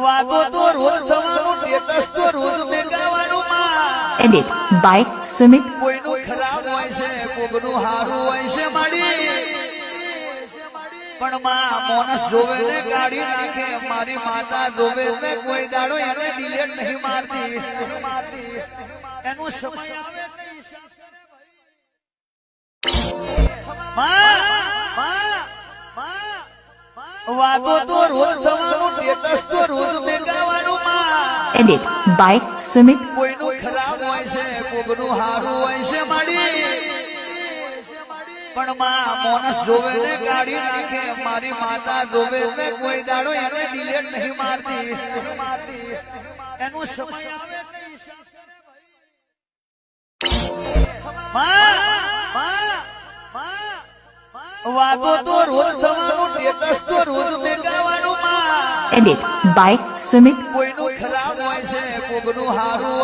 વાતો તો રોજ થવાનું, સ્ટેટસ તો રોજ મેગાવાનું. Edit by Sumit. કોઈનું ખરાબ હોય છે, કોઈનું સારું હોય છે માડી, પણ માણસ જોવે ને કાઢી નાખે. મારી માતા જોવે ને કોઈ દાડો એને ડિલેટ નહીં મારતી. એનું સમય આવે વાતો તો રોજ થવાનું, સ્ટેટસ તો રોજ મેગાવાનું. Edit by Sumit. કોઈનું ખરાબ હોય છે, કોઈનું સારું હોય છે માડી, પણ માણસ જોવે ને કાઢી નાખે. મારી માતા જોવે ને કોઈ દાડો એને ડિલેટ નહીં મારતી. એનું સમય આવે વાતો તો રોજ થવાનું, સ્ટેટસ તો રોજ મેગાવાનું. Edit by Sumit. કોઈનું ખરાબ હોય છે, કોઈનું સારું